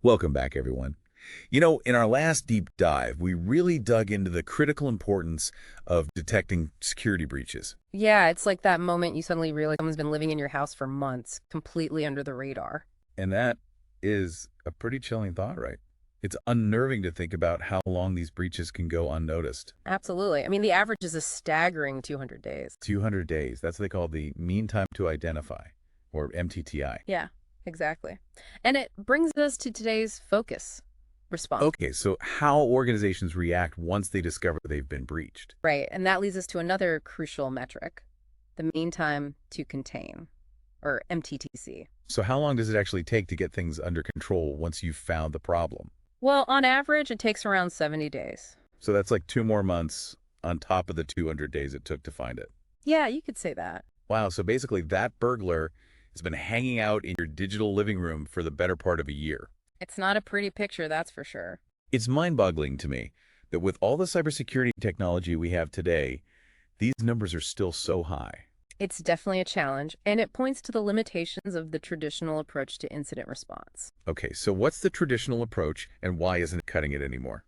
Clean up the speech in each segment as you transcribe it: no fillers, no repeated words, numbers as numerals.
Welcome back, everyone. In our last deep dive, we really dug into the critical importance of detecting security breaches. Yeah, it's like that moment you suddenly realize someone's been living in your house for months, completely under the radar. And that is a pretty chilling thought, right? It's unnerving to think about how long these breaches can go unnoticed. Absolutely. I mean, the average is a staggering 200 days. 200 days. That's what they call the mean time to identify, or MTTI. Yeah, exactly. And it brings us to today's focus response. Okay, so how organizations react once they discover they've been breached. Right. And that leads us to another crucial metric, the mean time to contain, or MTTC. So how long does it actually take to get things under control once you've found the problem? Well, on average, it takes around 70 days. So that's like 2 more months on top of the 200 days it took to find it. Yeah, you could say that. Wow, so basically that burglar has been hanging out in your digital living room for the better part of a year. It's not a pretty picture, that's for sure. It's mind-boggling to me that with all the cybersecurity technology we have today, these numbers are still so high. It's definitely a challenge, and it points to the limitations of the traditional approach to incident response. Okay, so what's the traditional approach and why isn't it cutting it anymore?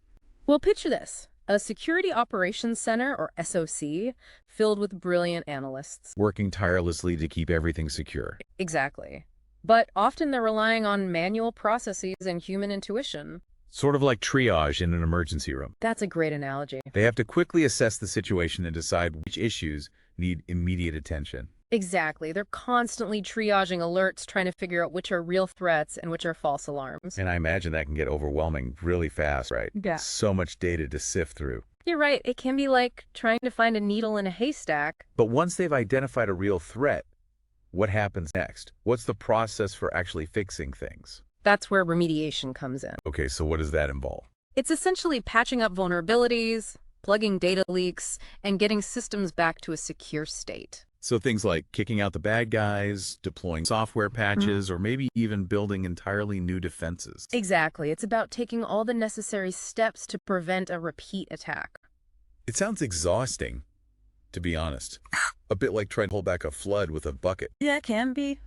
Well, picture this. A Security Operations Center, or SOC, filled with brilliant analysts. Working tirelessly to keep everything secure. Exactly. But often they're relying on manual processes and human intuition. Sort of like triage in an emergency room. That's a great analogy. They have to quickly assess the situation and decide which issues need immediate attention. Exactly. They're constantly triaging alerts, trying to figure out which are real threats and which are false alarms. And I imagine that can get overwhelming really fast, right? Yeah. So much data to sift through. You're right. It can be like trying to find a needle in a haystack. But once they've identified a real threat, what happens next? What's the process for actually fixing things? That's where remediation comes in. Okay, so what does that involve? It's essentially patching up vulnerabilities, plugging data leaks, and getting systems back to a secure state. So things like kicking out the bad guys, deploying software patches, or maybe even building entirely new defenses. Exactly. It's about taking all the necessary steps to prevent a repeat attack. It sounds exhausting, to be honest. A bit like trying to hold back a flood with a bucket. Yeah, it can be.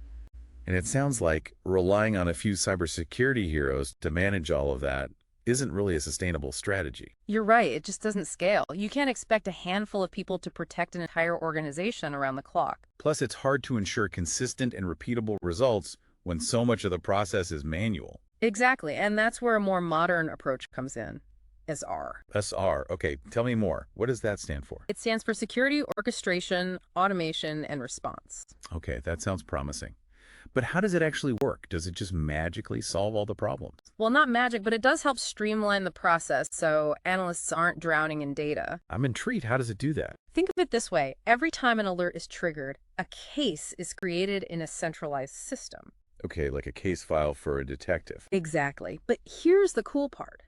And it sounds like relying on a few cybersecurity heroes to manage all of that isn't really a sustainable strategy. You're right. It just doesn't scale. You can't expect a handful of people to protect an entire organization around the clock. Plus, it's hard to ensure consistent and repeatable results when so much of the process is manual. Exactly. And that's where a more modern approach comes in, SR. SR. Okay, tell me more. What does that stand for? It stands for Security Orchestration, Automation, and Response. Okay, that sounds promising. But how does it actually work? Does it just magically solve all the problems? Well, not magic, but it does help streamline the process so analysts aren't drowning in data. I'm intrigued. How does it do that? Think of it this way. Every time an alert is triggered, a case is created in a centralized system. Okay, like a case file for a detective. Exactly. But here's the cool part.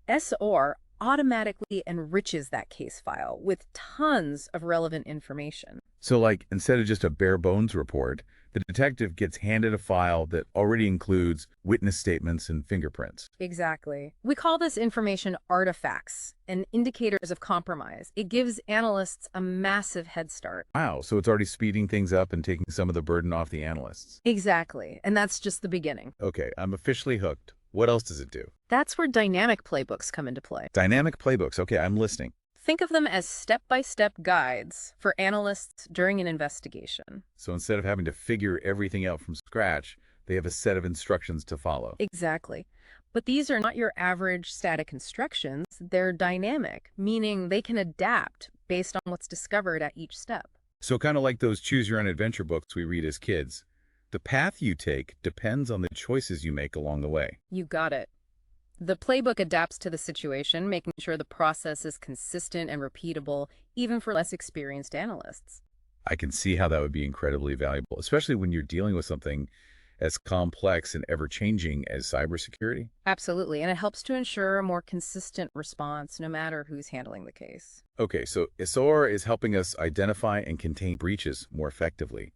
SOR automatically enriches that case file with tons of relevant information. So like, instead of just a bare bones report, the detective gets handed a file that already includes witness statements and fingerprints. Exactly. We call this information artifacts and indicators of compromise. It gives analysts a massive head start. Wow, so it's already speeding things up and taking some of the burden off the analysts. Exactly. And that's just the beginning. Okay, I'm officially hooked. What else does it do? That's where dynamic playbooks come into play. Dynamic playbooks. Okay, I'm listening. Think of them as step-by-step guides for analysts during an investigation. So instead of having to figure everything out from scratch, they have a set of instructions to follow. Exactly. But these are not your average static instructions. They're dynamic, meaning they can adapt based on what's discovered at each step. So kind of like those choose-your-own-adventure books we read as kids. The path you take depends on the choices you make along the way. You got it. The playbook adapts to the situation, making sure the process is consistent and repeatable, even for less experienced analysts. I can see how that would be incredibly valuable, especially when you're dealing with something as complex and ever-changing as cybersecurity. Absolutely, and it helps to ensure a more consistent response no matter who's handling the case. Okay, so SOAR is helping us identify and contain breaches more effectively,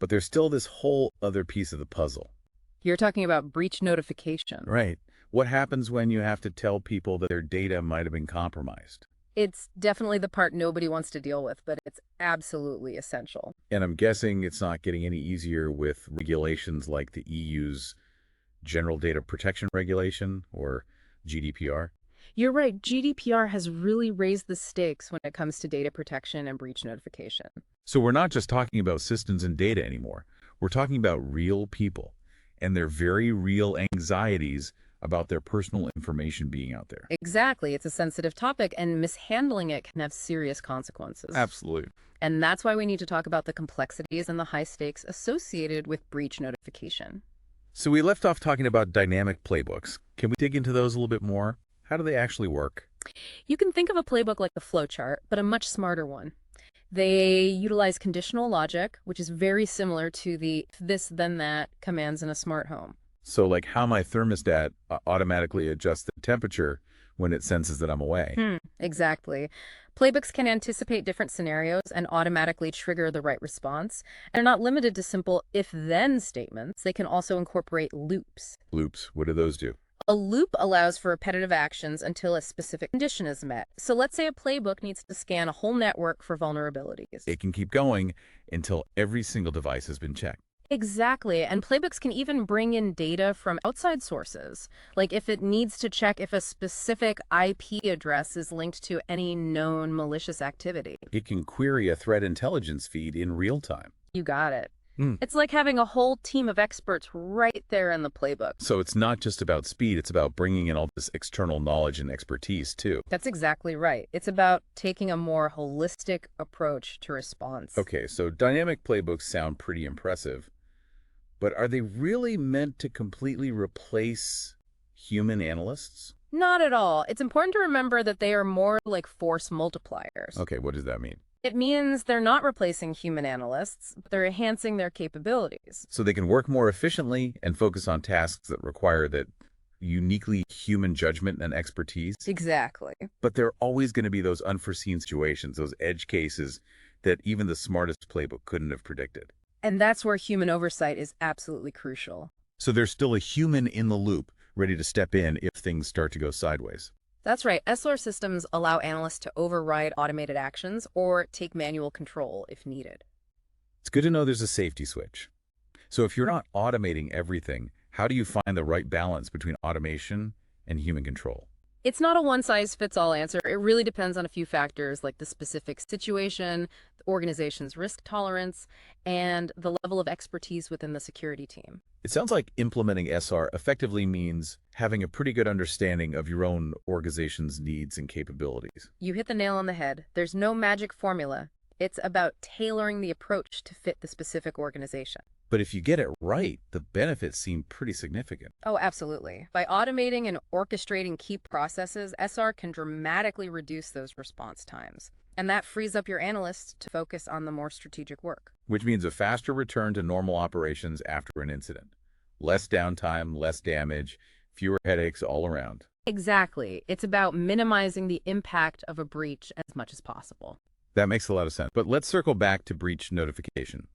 but there's still this whole other piece of the puzzle. You're talking about breach notification. Right. What happens when you have to tell people that their data might have been compromised? It's definitely the part nobody wants to deal with, but it's absolutely essential. And I'm guessing it's not getting any easier with regulations like the EU's General Data Protection Regulation, or GDPR? You're right, GDPR has really raised the stakes when it comes to data protection and breach notification. So we're not just talking about systems and data anymore. We're talking about real people and their very real anxieties about their personal information being out there. Exactly, it's a sensitive topic, and mishandling it can have serious consequences. Absolutely. And that's why we need to talk about the complexities and the high stakes associated with breach notification. So we left off talking about dynamic playbooks. Can we dig into those a little bit more? How do they actually work? You can think of a playbook like a flowchart, but a much smarter one. They utilize conditional logic, which is very similar to the this then that commands in a smart home. So like how my thermostat automatically adjusts the temperature when it senses that I'm away. Exactly. Playbooks can anticipate different scenarios and automatically trigger the right response. And they're not limited to simple if-then statements. They can also incorporate loops. Loops, what do those do? A loop allows for repetitive actions until a specific condition is met. So let's say a playbook needs to scan a whole network for vulnerabilities. It can keep going until every single device has been checked. Exactly. And playbooks can even bring in data from outside sources, like if it needs to check if a specific IP address is linked to any known malicious activity. It can query a threat intelligence feed in real time. You got it. It's like having a whole team of experts right there in the playbook. So it's not just about speed, it's about bringing in all this external knowledge and expertise too. That's exactly right. It's about taking a more holistic approach to response. Okay, so dynamic playbooks sound pretty impressive, but are they really meant to completely replace human analysts? Not at all. It's important to remember that they are more like force multipliers. Okay, what does that mean? It means they're not replacing human analysts, but they're enhancing their capabilities. So they can work more efficiently and focus on tasks that require that uniquely human judgment and expertise. Exactly. But there are always going to be those unforeseen situations, those edge cases that even the smartest playbook couldn't have predicted. And that's where human oversight is absolutely crucial. So there's still a human in the loop, ready to step in if things start to go sideways. That's right. SLR systems allow analysts to override automated actions or take manual control if needed. It's good to know there's a safety switch. So if you're not automating everything, how do you find the right balance between automation and human control? It's not a one-size-fits-all answer. It really depends on a few factors like the specific situation, the organization's risk tolerance, and the level of expertise within the security team. It sounds like implementing SR effectively means having a pretty good understanding of your own organization's needs and capabilities. You hit the nail on the head. There's no magic formula. It's about tailoring the approach to fit the specific organization. But if you get it right, the benefits seem pretty significant. Oh, absolutely. By automating and orchestrating key processes, SR can dramatically reduce those response times. And that frees up your analysts to focus on the more strategic work. Which means a faster return to normal operations after an incident. Less downtime, less damage, fewer headaches all around. Exactly. It's about minimizing the impact of a breach as much as possible. That makes a lot of sense. But let's circle back to breach notification.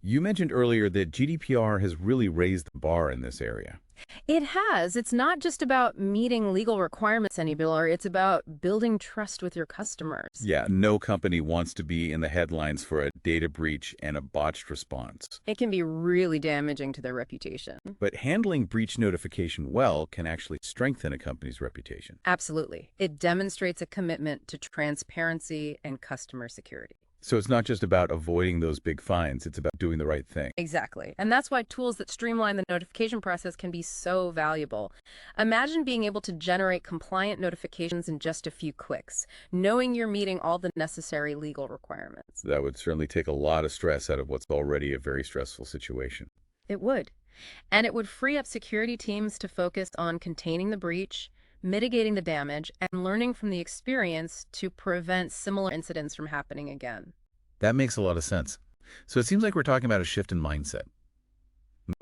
You mentioned earlier that GDPR has really raised the bar in this area. It has. It's not just about meeting legal requirements anymore. It's about building trust with your customers. Yeah, no company wants to be in the headlines for a data breach and a botched response. It can be really damaging to their reputation. But handling breach notification well can actually strengthen a company's reputation. Absolutely. It demonstrates a commitment to transparency and customer security. So it's not just about avoiding those big fines, it's about doing the right thing. Exactly. And that's why tools that streamline the notification process can be so valuable. Imagine being able to generate compliant notifications in just a few clicks, knowing you're meeting all the necessary legal requirements. That would certainly take a lot of stress out of what's already a very stressful situation. It would. And it would free up security teams to focus on containing the breach, mitigating the damage, and learning from the experience to prevent similar incidents from happening again. That makes a lot of sense. So it seems like we're talking about a shift in mindset,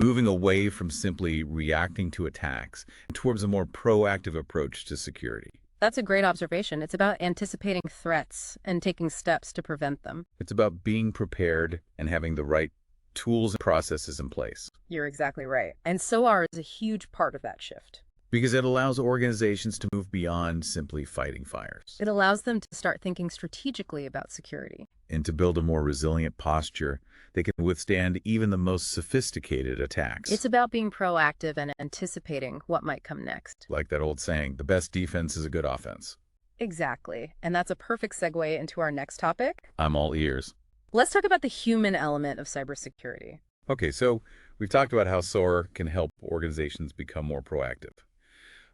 moving away from simply reacting to attacks towards a more proactive approach to security. That's a great observation. It's about anticipating threats and taking steps to prevent them. It's about being prepared and having the right tools and processes in place. You're exactly right. And SOAR is a huge part of that shift. Because it allows organizations to move beyond simply fighting fires It allows them to start thinking strategically about security. and to build a more resilient posture that can withstand even the most sophisticated attacks. It's about being proactive and anticipating what might come next. Like that old saying, the best defense is a good offense. Exactly. And that's a perfect segue into our next topic. I'm all ears. Let's talk about the human element of cybersecurity. Okay, so we've talked about how SOAR can help organizations become more proactive.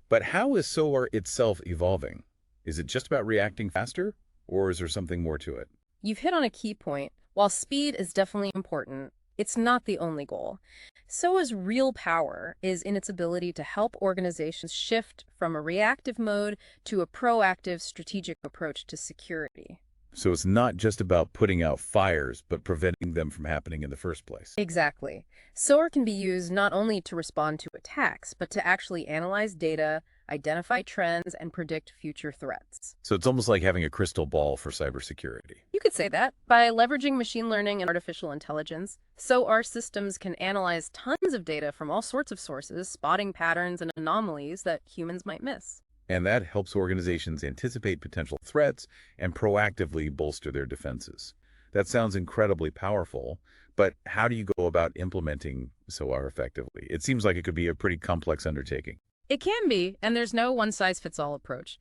But how is SOAR itself evolving? Is it just about reacting faster, or is there something more to it? You've hit on a key point. While speed is definitely important, it's not the only goal. SOA's real power is in its ability to help organizations shift from a reactive mode to a proactive, strategic approach to security. So it's not just about putting out fires, but preventing them from happening in the first place. Exactly. SOAR can be used not only to respond to attacks, but to actually analyze data, identify trends, and predict future threats. So it's almost like having a crystal ball for cybersecurity. You could say that. By leveraging machine learning and artificial intelligence, SOAR systems can analyze tons of data from all sorts of sources, spotting patterns and anomalies that humans might miss. And that helps organizations anticipate potential threats and proactively bolster their defenses. That sounds incredibly powerful, but how do you go about implementing SOAR effectively? It seems like it could be a pretty complex undertaking. It can be, and there's no one-size-fits-all approach.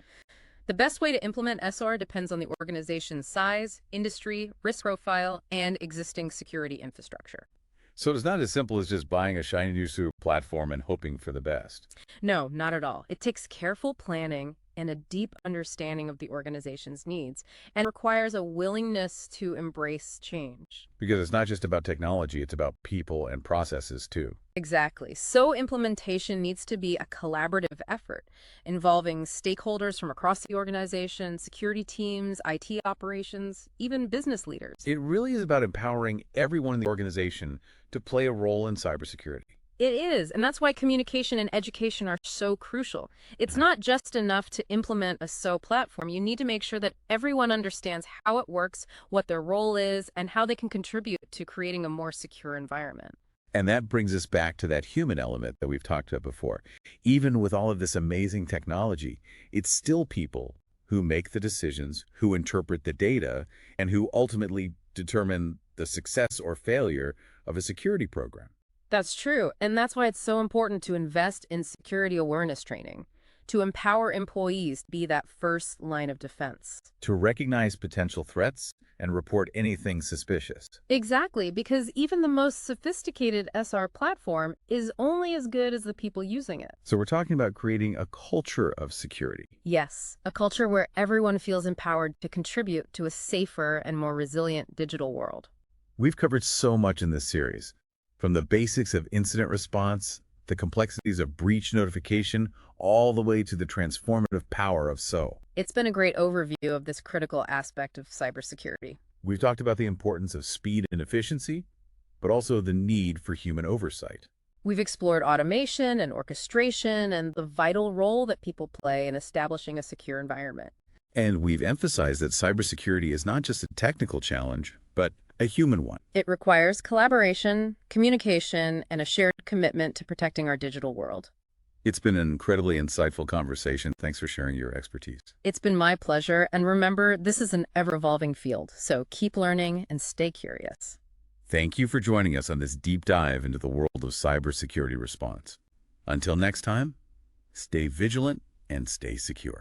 The best way to implement SOAR depends on the organization's size, industry, risk profile, and existing security infrastructure. So it's not as simple as just buying a shiny new SOAR platform and hoping for the best. No, not at all. It takes careful planning and a deep understanding of the organization's needs, and requires a willingness to embrace change. Because it's not just about technology, it's about people and processes too. Exactly. So implementation needs to be a collaborative effort involving stakeholders from across the organization, security teams, IT operations, even business leaders. It really is about empowering everyone in the organization to play a role in cybersecurity. It is, and that's why communication and education are so crucial. It's not just enough to implement a SOAR platform. You need to make sure that everyone understands how it works, what their role is, and how they can contribute to creating a more secure environment. And that brings us back to that human element that we've talked about before. Even with all of this amazing technology, it's still people who make the decisions, who interpret the data, and who ultimately determine the success or failure of a security program. That's true, and that's why it's so important to invest in security awareness training, to empower employees to be that first line of defense. To recognize potential threats and report anything suspicious. Exactly, because even the most sophisticated SR platform is only as good as the people using it. So we're talking about creating a culture of security. Yes, a culture where everyone feels empowered to contribute to a safer and more resilient digital world. We've covered so much in this series, from the basics of incident response, the complexities of breach notification, all the way to the transformative power of SOAR. It's been a great overview of this critical aspect of cybersecurity. We've talked about the importance of speed and efficiency, but also the need for human oversight. We've explored automation and orchestration and the vital role that people play in establishing a secure environment. And we've emphasized that cybersecurity is not just a technical challenge, but a human one. It requires collaboration, communication, and a shared commitment to protecting our digital world. It's been an incredibly insightful conversation. Thanks for sharing your expertise. It's been my pleasure, and remember, this is an ever-evolving field, so keep learning and stay curious. Thank you for joining us on this deep dive into the world of cybersecurity response. Until next time, stay vigilant and stay secure.